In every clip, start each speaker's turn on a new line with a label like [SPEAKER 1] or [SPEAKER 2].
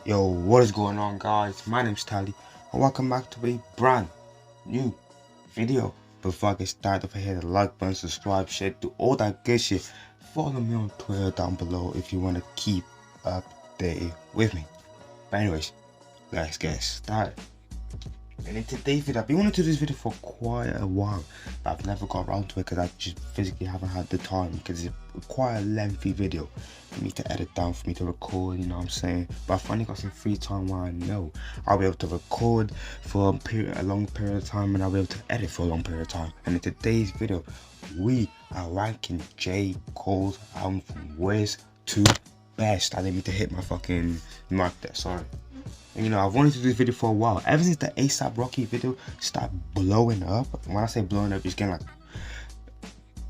[SPEAKER 1] Yo, what is going on, guys? My name's Tally, and welcome back to a brand new video. Before I get started, don't forget to like button, subscribe, share, do all that good shit. Follow me on Twitter down below if you want to keep updated with me. But anyways, let's get started. And in today's video, I've been wanting to do this video for quite a while, but I've never got around to it because I just physically haven't had the time, because it's quite a lengthy video for me to edit down, for me to record, you know what I'm saying. But I finally got some free time where I know I'll be able to record for a long period of time, and I'll be able to edit for a long period of time. And in today's video, we are ranking J. Cole's album from worst to best. I didn't mean to hit my fucking mic there, sorry. And you know, I've wanted to do this video for a while. Ever since the ASAP Rocky video started blowing up. When I say blowing up, it's getting like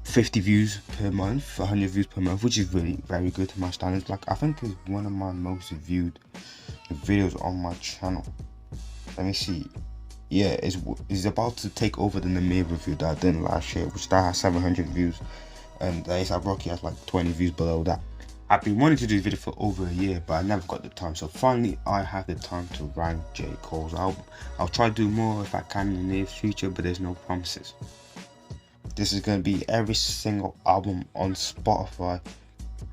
[SPEAKER 1] 50 views per month, 100 views per month, which is really very good to my standards. Like, I think it's one of my most viewed videos on my channel. Let me see. Yeah, it's about to take over the Namir review that I did last year, which that has 700 views, and the ASAP Rocky has like 20 views below that. I've been wanting to do this video for over a year, but I never got the time. So finally, I have the time to rank J. Cole's album. I'll try to do more if I can in the near future, but there's no promises. This is going to be every single album on Spotify,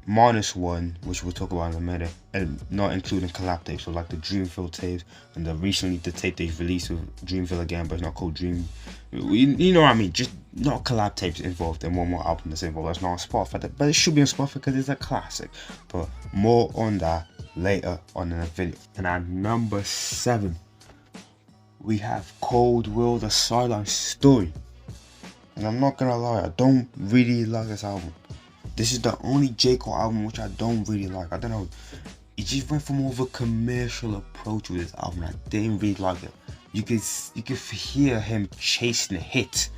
[SPEAKER 1] minus one, which we'll talk about in a minute, and not including collab tapes, so like the Dreamville tapes and the tape they've released with Dreamville again, but it's not called Dream. You know what I mean? Just not collab tapes involved in one more album that's involved. That's not on Spotify, but it should be on Spotify because it's a classic. But more on that later on in the video. And at number 7, we have Cold World: A Sideline Story. And I'm not gonna lie, I don't really like this album. This is the only J. Cole album which I don't really like. I don't know. He just went for more of a commercial approach with this album. I didn't really like it. You could hear him chasing a hit.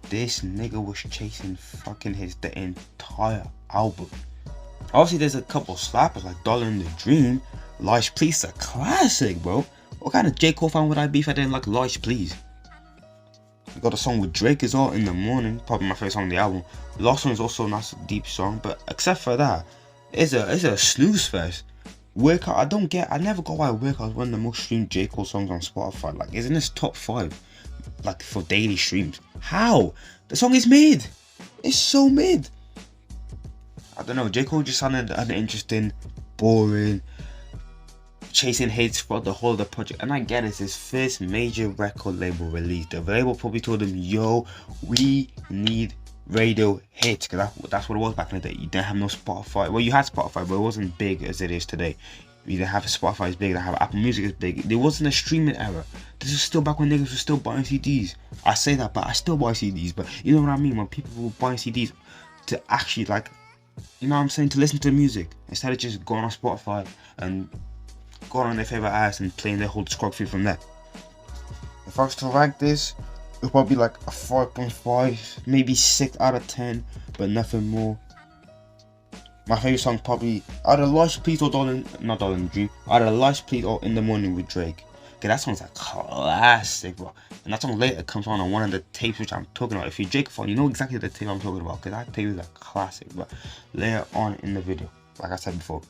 [SPEAKER 1] This nigga was chasing fucking hits the entire album. Obviously, there's a couple slappers like Dollar in the Dream. Lies Please, a classic, bro. What kind of J. Cole fan would I be if I didn't like Lies Please? We got a song with Drake as well, In the Morning, probably my favorite song on the album. Lost One is also a nice deep song, but except for that, it's a snooze fest. Workout, I never got why Workout is one of the most streamed J. Cole songs on Spotify. Like, it's in its top 5, like, for daily streams. How? The song is mid. It's so mid. I don't know, J. Cole just sounded uninteresting, boring, chasing hits for the whole of the project. And I get it's his first major record label release. The label probably told him, yo, we need radio hits, because that's what it was back in the day. You didn't have no Spotify. Well, you had Spotify, but it wasn't big as it is today. You didn't have Spotify as big, you didn't have Apple Music as big. There wasn't a streaming era. This is still back when niggas were still buying CDs. I say that, but I still buy CDs. But you know what I mean? When people were buying CDs to actually, like, you know what I'm saying, to listen to music instead of just going on Spotify and going on their favorite artists and playing their whole discography from there. If I was to rank this, it would probably be like a 5.5, maybe 6 out of 10, but nothing more. My favorite song probably either Lies Please or not Dollar in the Dream, either Lies Please or In the Morning with Drake. Okay, that song's a classic, bro. And that song later comes on one of the tapes which I'm talking about. If you're Drake fan, you know exactly the tape I'm talking about, because that tape is a classic, but later on in the video, like I said before.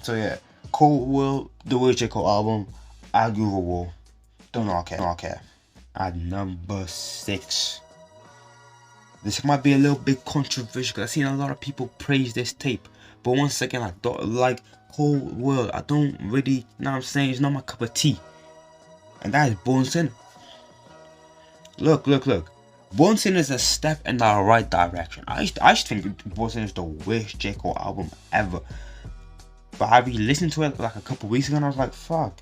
[SPEAKER 1] So yeah, Cold World, the worst J. Cole album, Argue the War. Don't care. At number 6. This might be a little bit controversial because I've seen a lot of people praise this tape. But once again, I don't like Cold World. I don't really, you know what I'm saying? It's not my cup of tea. And that is Born Sinner. Look. Born Sinner is a step in the right direction. I just think Born Sinner is the worst J. Cole album ever. But I re-listened to it like a couple weeks ago and I was like, fuck.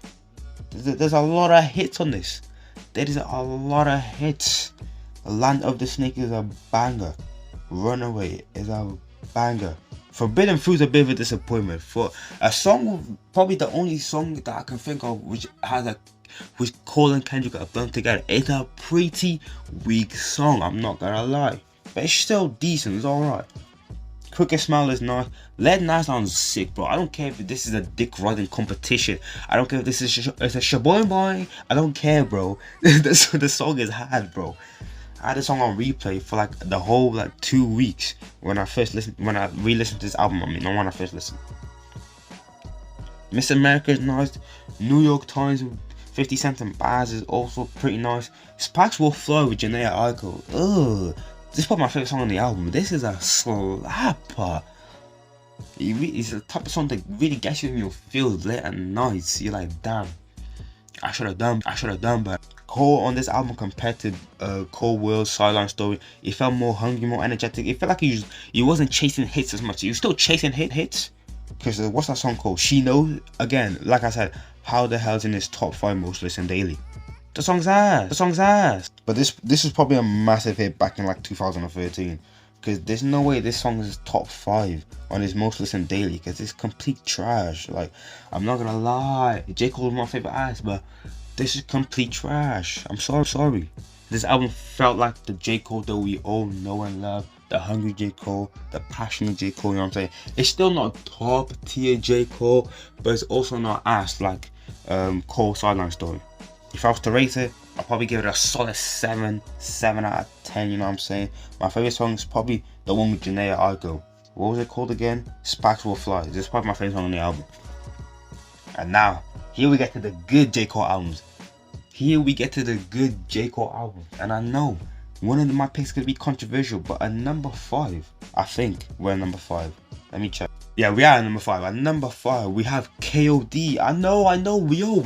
[SPEAKER 1] There's a lot of hits on this. There is a lot of hits. Land of the Snake is a banger. Runaway is a banger. Forbidden Fruit is a bit of a disappointment. For a song, probably the only song that I can think of which Cole and Kendrick have done together. It's a pretty weak song, I'm not gonna lie. But it's still decent, it's alright. Crooked Smile is nice. Led Night sounds sick, bro. I don't care if this is a dick riding competition. I don't care if this is it's a shaboy boy. I don't care, bro. The song is hard, bro. I had the song on replay for like the whole like 2 weeks when I re-listened to this album. I mean, not when I first listened. Miss America is nice. New York Times with 50 Cent and Baz is also pretty nice. Sparks Will Fly with Jhené Aiko. Ugh. This is probably my favorite song on the album. This is a slapper. It's the type of song that really gets you in your feels late at night. You're like, damn, I should have done better. Cole on this album compared to Cole Will's Sideline Story, it felt more hungry, more energetic. It felt like he wasn't chasing hits as much. He was still chasing hits. Because what's that song called? She Knows. Again, like I said, how the hell's in his top 5 most listened daily? The song's ass. But this is probably a massive hit back in like 2013. Because there's no way this song is top 5 on his most listened daily. Because it's complete trash. Like, I'm not gonna lie, J. Cole is my favorite artist, but this is complete trash. I'm sorry. This album felt like the J. Cole that we all know and love. The hungry J. Cole, the passionate J. Cole, you know what I'm saying? It's still not top tier J. Cole, but it's also not ass like Cole's Sideline Story. If I was to rate it, I'll probably give it a solid 7 out of 10, you know what I'm saying? My favorite song is probably the one with Jhené Aiko. What was it called again? Sparks Will Fly. This is probably my favorite song on the album. And now, here we get to the good J. Cole albums. And I know one of my picks could be controversial, but at number 5, I think we're at number 5. Let me check. Yeah, we are at number 5. At number 5, we have KOD. I know. Yo,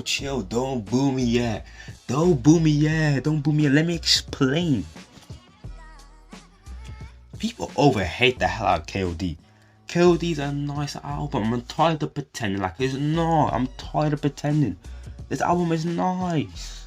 [SPEAKER 1] chill. Don't boo me yet. Let me explain. People overhate the hell out of KOD. KOD's a nice album. I'm tired of pretending like it's not. I'm tired of pretending. This album is nice.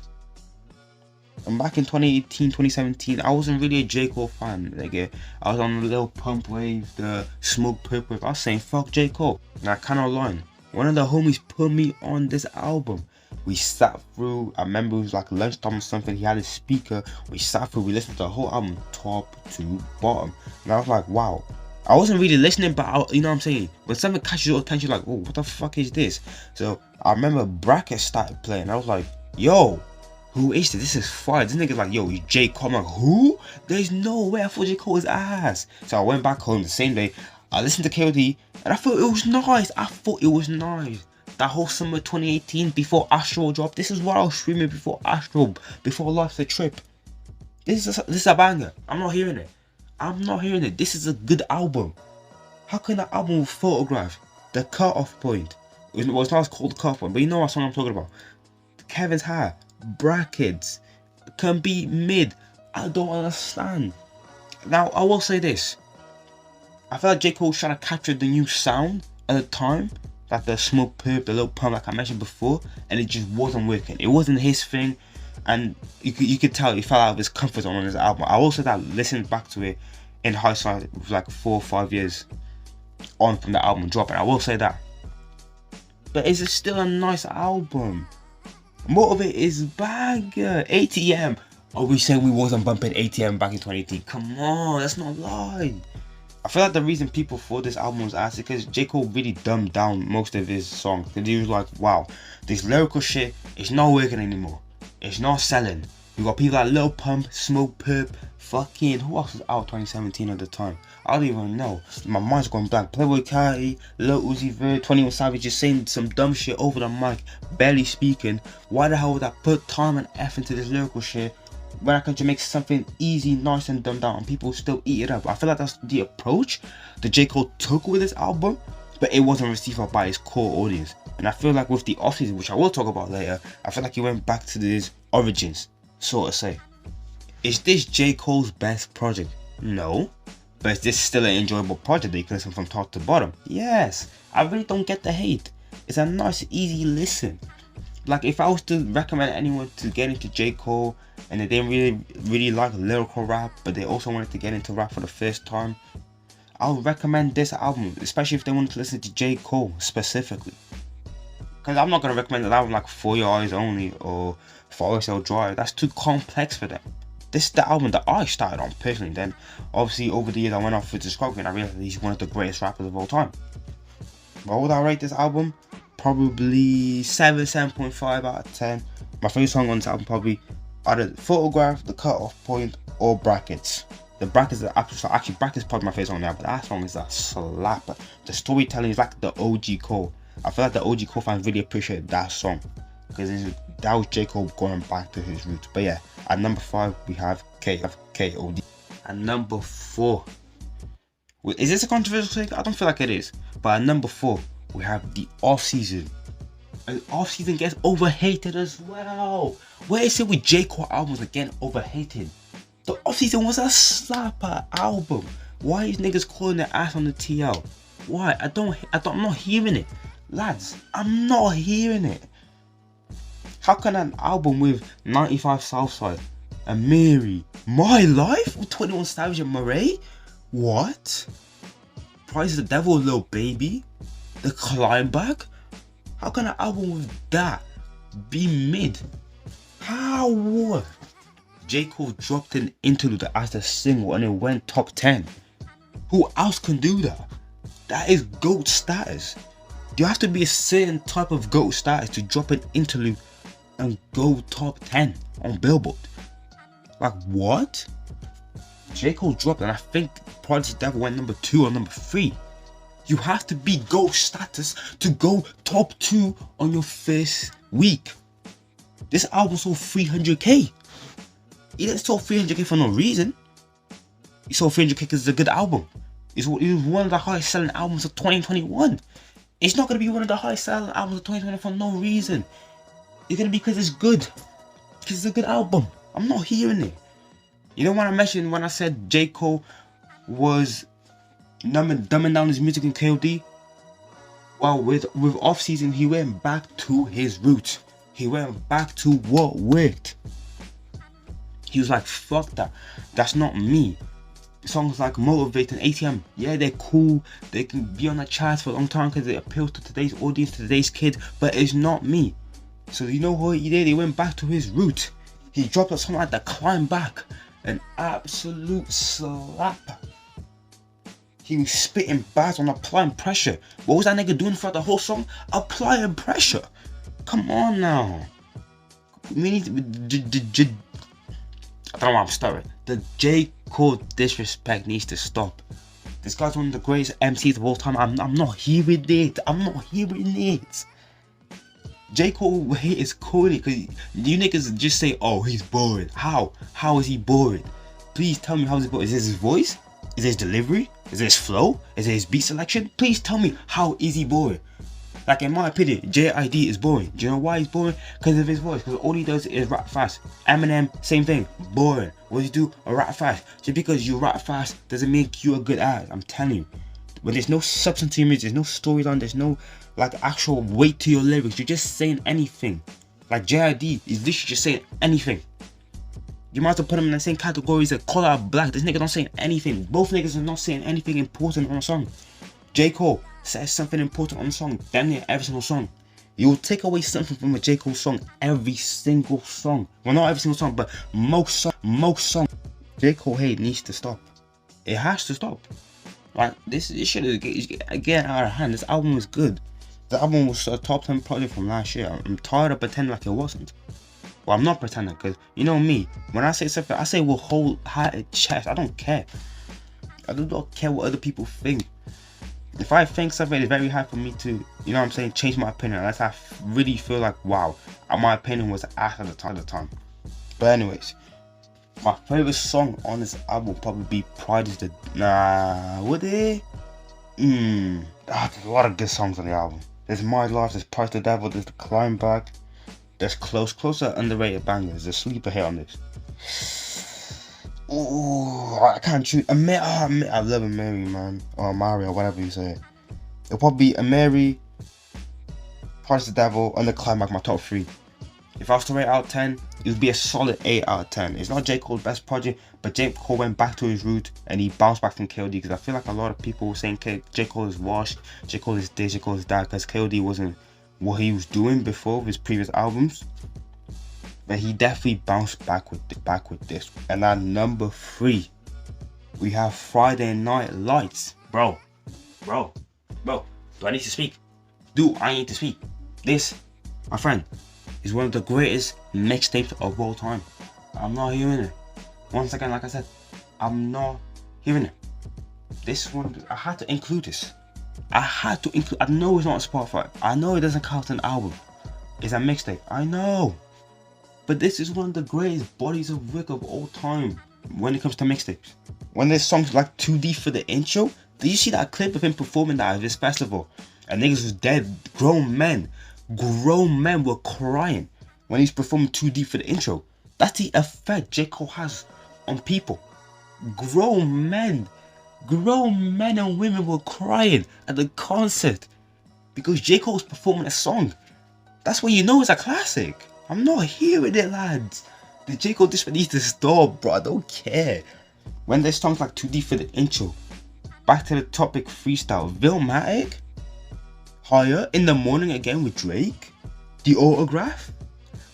[SPEAKER 1] And back in 2018, 2017, I wasn't really a J. Cole fan. Like, I was on the Lil Pump wave, the Smoke Purp wave. I was saying, fuck J. Cole. And I cannot lie. One of the homies put me on this album. We sat through, I remember it was like lunchtime or something. He had a speaker. We sat through, we listened to the whole album, top to bottom. And I was like, wow. I wasn't really listening, but you know what I'm saying? When something catches your attention, like, oh, what the fuck is this? So I remember Brackets started playing. I was like, yo, who is this? This is fire. This nigga's like, yo, you J. Cole. I'm like, who? There's no way. I thought J. Cole was ass. So I went back home the same day. I listened to KOD and I thought it was nice. That whole summer 2018 before Astro dropped. This is what I was streaming before Astro, before Life's a Trip. This is a banger. I'm not hearing it. This is a good album. How can an album with Photograph, The Cut-Off Point, it's not called The Cut-Off Point, but you know what song I'm talking about, Kevin's Hair, Brackets, can be mid? I don't understand. Now, I will say this. I feel like J. Cole was trying to capture the new sound at the time, like the Smoke Purp, the Lil Pump, like I mentioned before, and it just wasn't working. It wasn't his thing, and you could tell he fell out of his comfort zone on his album. I will say that, listening back to it in hindsight, with like 4 or 5 years on from the album dropping, I will say that. But is it still a nice album? More of it is banger. ATM. Are we saying we wasn't bumping ATM back in 2018? Come on, that's not a lie. I feel like the reason people thought this album was ass is because J. Cole really dumbed down most of his songs. Because he was like, wow, this lyrical shit is not working anymore. It's not selling. You got people like Lil Pump, Smoke Purp, fucking, who else was out 2017 at the time? I don't even know. My mind's going blank. Playboy Carti, Lil Uzi Vert, 21 Savage just saying some dumb shit over the mic, barely speaking. Why the hell would I put time and effort into this lyrical shit when I could just make something easy, nice and dumbed down and people still eat it up? I feel like that's the approach that J. Cole took with this album, but it wasn't received by his core audience. And I feel like with the off-season, which I will talk about later, I feel like he went back to his origins, so to say. Is this J. Cole's best project? No. But is this still an enjoyable project that you can listen from top to bottom? Yes. I really don't get the hate. It's a nice, easy listen. Like, if I was to recommend anyone to get into J. Cole and they didn't really like lyrical rap, but they also wanted to get into rap for the first time, I would recommend this album, especially if they want to listen to J. Cole specifically. Because I'm not going to recommend an album like For Your Eyes Only or Forest Hill Drive. That's too complex for them. This is the album that I started on personally. Then, obviously, over the years, I went off with discography and I realized he's one of the greatest rappers of all time. What would I rate this album? Probably 7.5 out of 10. My favorite song on this album probably either Photograph, The Cut-Off Point, or Brackets. The Brackets are actually Brackets is probably my favorite song on the album. But that song is a slapper. The storytelling is like the OG Cole. I feel like the OG Cole fans really appreciate that song because that was J. Cole going back to his roots. But yeah, at number 5 we have KOD. At number 4, is this a controversial take? I don't feel like it is. But at number 4 we have the Off Season. And Off Season gets overhated as well. Where is it with J. Cole albums again overhated? The Off Season was a slapper album. Why is niggas calling their ass on the TL? Why? I'm not hearing it. Lads, I'm not hearing it. How can an album with 95 Southside, Amiri, My Life with 21 Savage and Murray? What? Price of the Devil, Lil Baby? The Climb Back? How can an album with that be mid? How? J. Cole dropped an interlude as the single and it went top 10. Who else can do that? That is GOAT status. You have to be a certain type of GOAT status to drop an interlude and go top 10 on Billboard. Like what? J. Cole dropped and I think Prodigy Devil went number 2 or number 3. You have to be GOAT status to go top 2 on your first week. This album sold 300k. He didn't sell 300k for no reason. He sold 300k because it's a good album. It was one of the highest selling albums of 2021. It's not going to be one of the highest selling albums of 2021 for no reason. It's going to be because it's good. Because it's a good album. I'm not hearing it. You know what I mentioned when I said J. Cole was dumbing down his music in KOD? Well, with Off Season, he went back to his roots. He went back to what worked. He was like, fuck that. That's not me. Songs like Motivate and ATM, yeah, they're cool. They can be on the charts for a long time because they appeal to today's audience, to today's kid, but it's not me. So you know what he did? He went back to his roots. He dropped a song like The Climb Back, an absolute slapper. He was spitting bars on applying pressure. What was that nigga doing throughout the whole song? Applying pressure. Come on now. We need to, I don't know why I'm stuttering. The J. Cole disrespect needs to stop. This guy's one of the greatest MCs of all time. I'm not hearing it. I'm not hearing it. J. Cole hate is corny because you niggas just say, oh, he's boring. How? How is he boring? Please tell me how is he boring. Is this his voice? Is it his delivery? Is it his flow? Is it his beat selection? Please tell me how is he boring? Like in my opinion, JID is boring. Do you know why he's boring? Because of his voice. Because all he does is rap fast. Eminem, same thing. Boring. What does he do? Rap fast. Just because you rap fast doesn't make you a good ass. I'm telling you. When there's no substance to your music, there's no storyline, there's no like actual weight to your lyrics. You're just saying anything. Like JID is literally just saying anything. You might as well put him in the same category as a Call Out Black. This nigga don't say anything. Both niggas are not saying anything important on a song. J. Cole says something important on the song, damn near every single song. You will take away something from a J. Cole song every single song. Well, not every single song, but most songs. J. Cole hate needs to stop. It has to stop. Like this shit is getting out of hand. This album was good. The album was a top 10 project from last year. I'm tired of pretending like it wasn't. Well, I'm not pretending because you know me. When I say something, I say with whole hearted chest. I don't care. I do not care what other people think. If I think something is very hard for me to, you know what I'm saying, change my opinion unless I really feel like, wow, my opinion was ass at the time. But anyways, my favorite song on this album will probably be Pride is the... would it? There's a lot of good songs on the album. There's My Life, there's Price the Devil, there's The Climb Back, there's Closer underrated bangers, there's Sleeper hit on this. Ooh, I can't choose. I love Amiri, man. Or Mario, whatever you say. It'll probably be Amiri, Price the Devil, and The Climb Back, my top 3. If I was to rate out of 10, it would be a solid 8 out of 10. It's not J. Cole's best project, but J. Cole went back to his root and he bounced back from KOD because I feel like a lot of people were saying J. Cole is washed, J. Cole is this, J. Cole is that, because KOD wasn't what he was doing before with his previous albums. But he definitely bounced back with this. And at number 3, we have Friday Night Lights. Bro, do I need to speak? Do I need to speak? This, my friend, is one of the greatest mixtapes of all time. I'm not hearing it. Once again, like I said, I'm not hearing it. This one, I had to include this. I had to include. I know it's not Spotify. I know it doesn't count an album. It's a mixtape. I know. But this is one of the greatest bodies of work of all time when it comes to mixtapes. When there's songs like Too Deep for the intro, did you see that clip of him performing that at this festival? And niggas was dead. Grown men were crying when he's performing Too Deep for the intro. That's the effect J. Cole has on people. Grown men and women were crying at the concert because J. Cole's performing a song. That's when you know it's a classic. I'm not hearing it, lads. The J. Cole this needs to stop, bro. I don't care. When there's songs like Too Deep for the intro, Back to the Topic freestyle, Illmatic, Higher, In the Morning Again with Drake, The Autograph,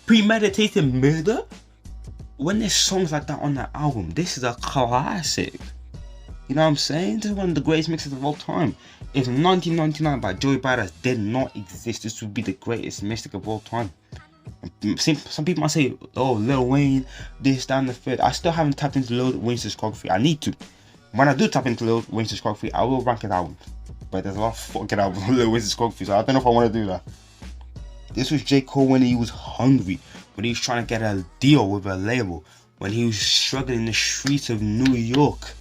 [SPEAKER 1] Premeditated Murder. When there's songs like that on that album, this is a classic. You know what I'm saying? This is one of the greatest mixes of all time. If 1999 by Joey Badass did not exist, this would be the greatest mixtape of all time. Some people might say, oh, Lil Wayne, this, that, and the third. I still haven't tapped into Lil Wayne's discography. I need to. When I do tap into Lil Wayne's discography, I will rank his albums. But there's a lot of fucking albums on Lil Wayne's discography, so I don't know if I want to do that. This was J. Cole when he was hungry, when he was trying to get a deal with a label, when he was struggling in the streets of New York,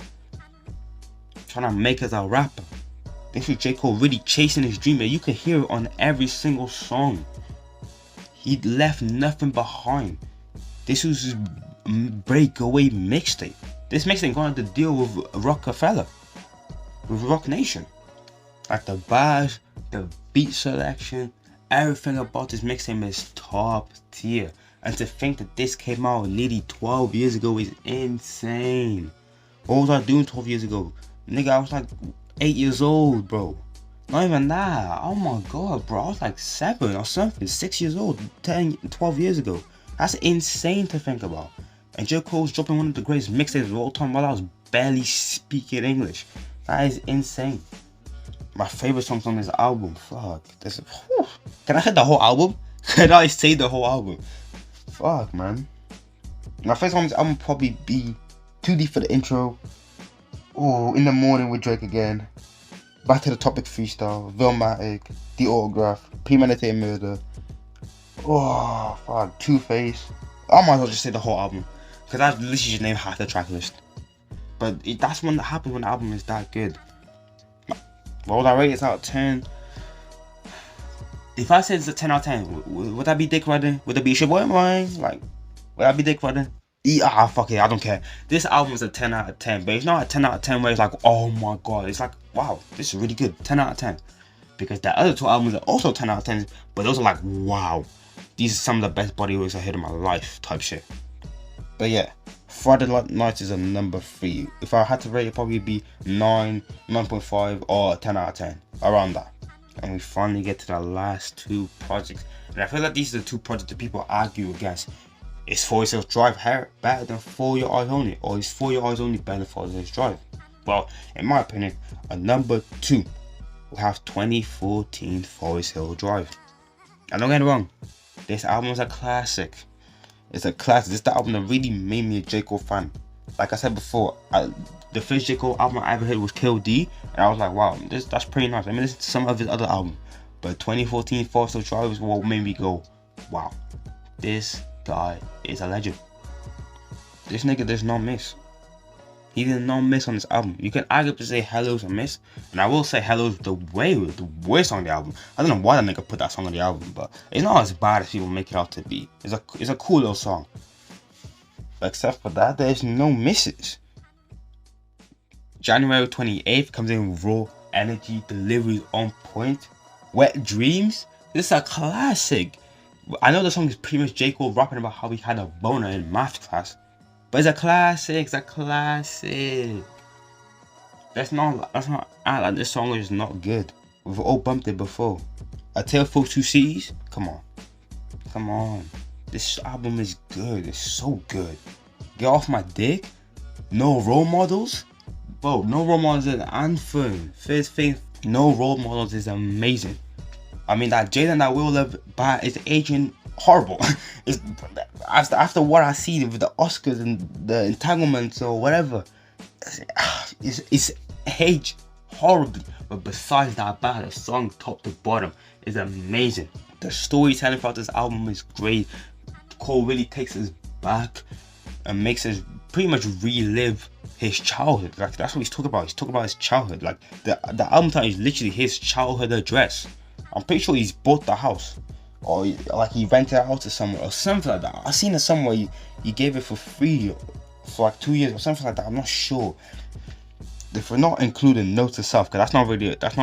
[SPEAKER 1] trying to make as a rapper. This was J. Cole really chasing his dream, and you can hear it on every single song. He left nothing behind. This was his breakaway mixtape. This mixtape going to deal with Rockefeller, with Rock Nation. Like the bars, the beat selection, everything about this mixtape is top tier. And to think that this came out nearly 12 years ago is insane. What was I doing 12 years ago? Nigga, I was like 8 years old, bro. Not even that. Oh my god, bro. I was like 7 or something. 6 years old. 12 years ago. That's insane to think about. And J. Cole's dropping one of the greatest mixtapes of all time while I was barely speaking English. That is insane. My favorite songs on this album. Fuck. Can I hit the whole album? Can I say the whole album? Fuck, man. My favorite song on this album would probably be Too Deep for the intro. Oh, In the Morning with Drake again. Back to the Topic freestyle, Illmatic, The Autograph, Premeditated Murder. Oh, fuck, Two-Face. I might as well just say the whole album, because I literally just named half the track list. But that's when that happens when the album is that good. What would I rate it out of 10? If I said it's a 10 out of 10, would that be dick riding? Would it be your boy mine? Like, would that be dick riding? Yeah, fuck it, I don't care. This album is a 10 out of 10, but it's not a 10 out of 10 where it's like, oh my god. It's like, wow, this is really good. 10 out of 10. Because the other two albums are also 10 out of 10, but those are like, wow, these are some of the best body works I heard in my life type shit. But yeah, Friday Night is a number 3. If I had to rate it, probably be 9, 9.5 or 10 out of 10. Around that. And we finally get to the last 2 projects. And I feel like these are the 2 projects that people argue against. Is For Your Eyes Drive better than For Your Eyes Only? Or is For Your Eyes Only better than For Your Eyes Drive? Well, in my opinion, a number 2 will have 2014 Forest Hill Drive. And don't get it wrong, this album is a classic. It's a classic. This is the album that really made me a J. Cole fan. Like I said before, the first J. Cole album I ever heard was Kill D, and I was like, wow, that's pretty nice. I mean, listen to some of his other albums, but 2014 Forest Hill Drive is what made me go, wow, this guy is a legend. This nigga does not miss. He did not miss on this album. You can arguably say Hello's a miss, and I will say Hello's the worst on the album. I don't know why that nigga put that song on the album, but it's not as bad as people make it out to be. It's a cool little song. But except for that, there's no misses. January 28th comes in with raw energy, delivery on point. Wet Dreams, this is a classic. I know the song is pretty much J. Cole rapping about how he had a boner in math class, but it's a classic. It's a classic. Let's not act like this song is not good. We've all bumped it before. A Tale for Two Cities. Come on. This album is good. It's so good. Get Off My Dick. No Role Models. Bro, No Role Models is an anthem. First thing, No Role Models is amazing. I mean, that Jaden That Will Live By is aging horrible. After what I see with the Oscars and the entanglements or whatever, it's age horribly. But besides that, the song top to bottom is amazing. The storytelling throughout this album is great. Cole really takes us back and makes us pretty much relive his childhood. Like, that's what he's talking about. He's talking about his childhood. Like, the album title is literally his childhood address. I'm pretty sure he's bought the house, or like he rented it out to someone or something like that. I seen it somewhere. He gave it for free for like 2 years or something like that. I'm not sure. If we're not including Note to Self, because that's not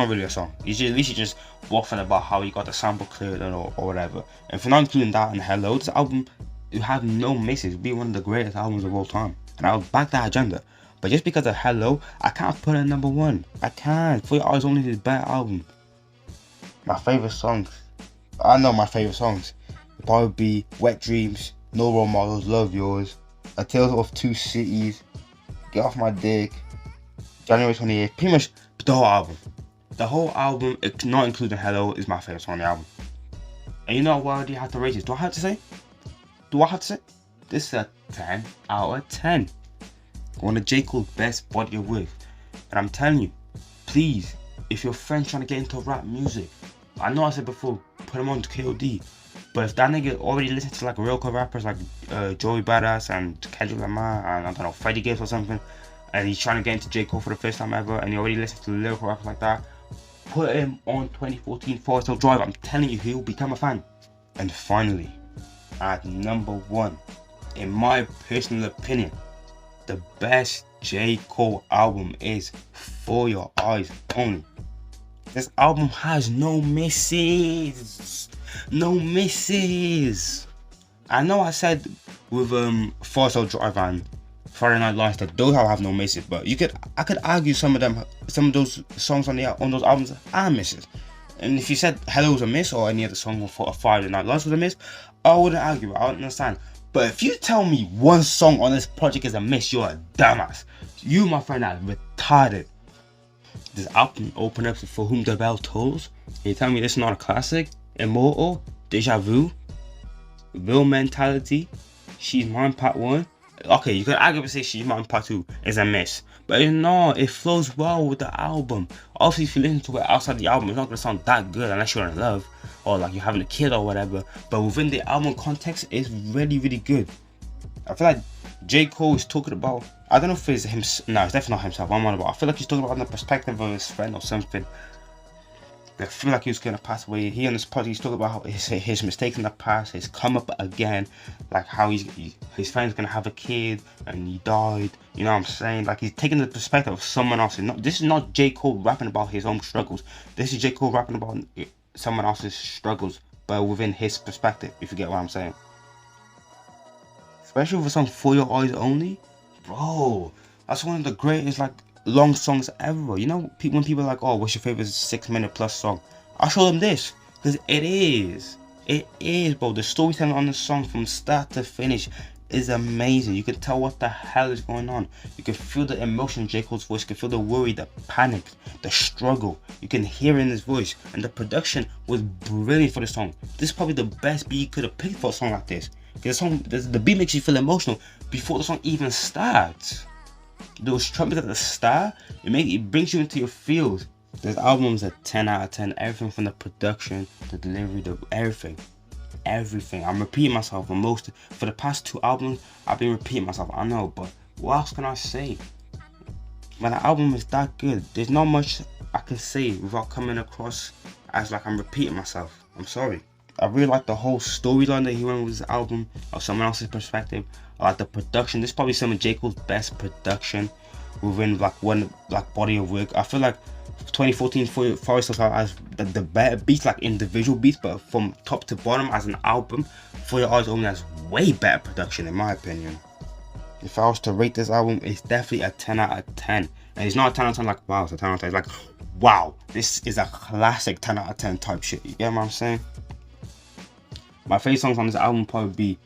[SPEAKER 1] really a song. He's just literally just waffling about how he got the sample cleared or whatever. And if we're not including that and Hello, this album, you have no misses. It'll be one of the greatest albums of all time. And I'll back that agenda. But just because of Hello, I can't put it at number 1. I can't. For Your Eyes Only is his better album. My favorite songs. I know my favorite songs. It'll probably be Wet Dreams, No Role Models, Love Yours, A Tale of Two Cities, Get Off My Dick, January 28th. Pretty much the whole album. The whole album, not including Hello, is my favorite song on the album. And you know what do you have to rate this? Do I have to say? This is a 10 out of 10. One of J. Cole's best body of work. And I'm telling you, please, if your friend's trying to get into rap music, I know I said before, put him on to KOD. But if that nigga already listens to like real rappers like Joey Badass and Kendrick Lamar and I don't know, Freddie Gibbs or something, and he's trying to get into J. Cole for the first time ever, and he already listens to lyrical rappers like that, put him on 2014 Forest Hill Drive. I'm telling you, he'll become a fan. And finally, at number 1, in my personal opinion, the best J. Cole album is For Your Eyes Only. This album has no misses. No misses. I know I said with Forest Hill Drive and Friday Night Lights that those have no misses, but I could argue some of those songs on those albums are misses. And if you said Hello's a miss or any other song for Friday Night Lights was a miss, I wouldn't argue. I wouldn't understand. But if you tell me one song on this project is a miss, you're a dumbass. You, my friend, are retarded. This album opened up For Whom the Bell Tolls. You tell me this is not a classic? Immortal, Deja Vu, Real Mentality, She's Mine Part 1. Okay, you could argue say She's Mine Part 2 is a miss. But no, it flows well with the album. Obviously, if you listen to it outside the album, it's not going to sound that good unless you're in love or like you're having a kid or whatever. But within the album context, it's really, really good. I feel like J. Cole is talking about, I don't know if it's him, no, it's definitely not himself. I'm on about. I feel like he's talking about the perspective of his friend or something. I feel like he was gonna pass away. He on this podcast, he's talking about how his mistakes in the past, his come up again, like how his friend's gonna have a kid and he died. You know what I'm saying? Like he's taking the perspective of someone else. This is not J. Cole rapping about his own struggles. This is J. Cole rapping about someone else's struggles, but within his perspective. If you get what I'm saying. Especially with a song For Your Eyes Only, bro. That's one of the greatest like long songs ever. You know, when people are like, oh, what's your favorite 6-minute plus song? I'll show them this, because it is, bro. The storytelling on the song from start to finish is amazing. You can tell what the hell is going on. You can feel the emotion in J. Cole's voice. You can feel the worry, the panic, the struggle. You can hear it in his voice, and the production was brilliant for the song. This is probably the best beat you could have picked for a song like this, because the beat makes you feel emotional before the song even starts. Those trumpets at the start, it brings you into your feels. This album's a 10 out of 10. Everything from the production, the delivery, everything. I'm repeating myself for the past 2 albums. I've been repeating myself. I know, but what else can I say? When the album is that good, there's not much I can say without coming across as like I'm repeating myself. I'm sorry. I really like the whole storyline that he went with this album, or someone else's perspective. I like the production. This is probably some of J. Cole's best production within like one like body of work. I feel like 2014 Forest Hill has the better beats, like individual beats, but from top to bottom as an album, For Your Eyes Only has way better production in my opinion. If I was to rate this album, it's definitely a 10 out of 10. And it's not a 10 out of 10 like wow, it's a 10 out of 10. It's like wow, this is a classic 10 out of 10 type shit. You get what I'm saying? My favorite songs on this album probably be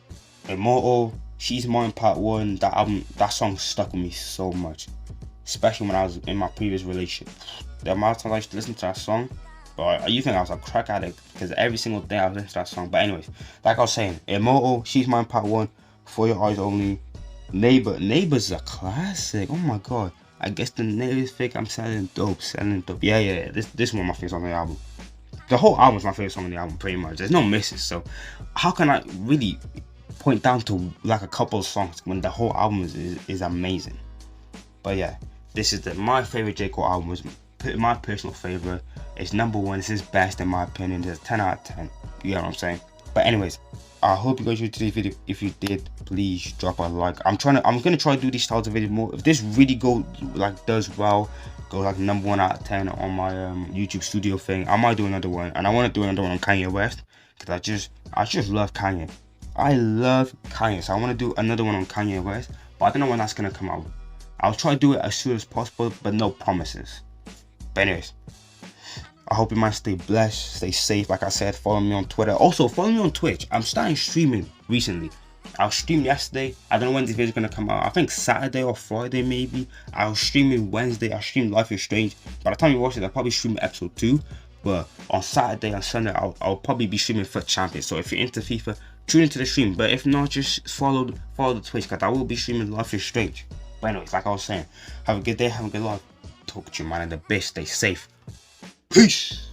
[SPEAKER 1] Immortal, She's Mine Part 1. That song stuck with me so much, especially when I was in my previous relationship. The amount of times I used to listen to that song, but you think I was a crack addict, because every single day I was listening to that song. But anyways, like I was saying, Immortal, She's Mine Part 1, For Your Eyes Only, Neighbor's a classic. Oh my god, I guess the niggas think I'm selling dope. Yeah. This one of my favorite songs on the album. The whole album is my favorite song on the album, pretty much. There's no misses, so how can I really point down to like a couple of songs when the whole album is amazing? But yeah, this is my favorite J. Cole album. Is my personal favorite. It's number one. It's his best in my opinion. It's 10 out of 10. You know what I'm saying? But anyways, I hope you guys enjoyed today's video. If you did, please drop a like. I'm gonna try to do these styles of videos more. If this really does well, go like number 1 out of 10 on my YouTube studio thing, I might do another one. And I want to do another one on Kanye West, because I just love Kanye. I love Kanye, so I want to do another one on Kanye West, but I don't know when that's gonna come out. I'll try to do it as soon as possible, but no promises. But anyways, I hope you might stay blessed, stay safe. Like I said, follow me on Twitter. Also, follow me on Twitch. I'm starting streaming recently. I was streaming yesterday. I don't know when this video is going to come out. I think Saturday or Friday maybe. I was streaming Wednesday. I streamed Life is Strange. By the time you watch it, I'll probably stream episode 2. But on Saturday and Sunday, I'll probably be streaming FUT Champions. So if you're into FIFA, tune into the stream. But if not, just follow the Twitch, because I will be streaming Life is Strange. But anyways, like I was saying, have a good day, have a good life. Talk to you, man, and the best. Stay safe. Peace.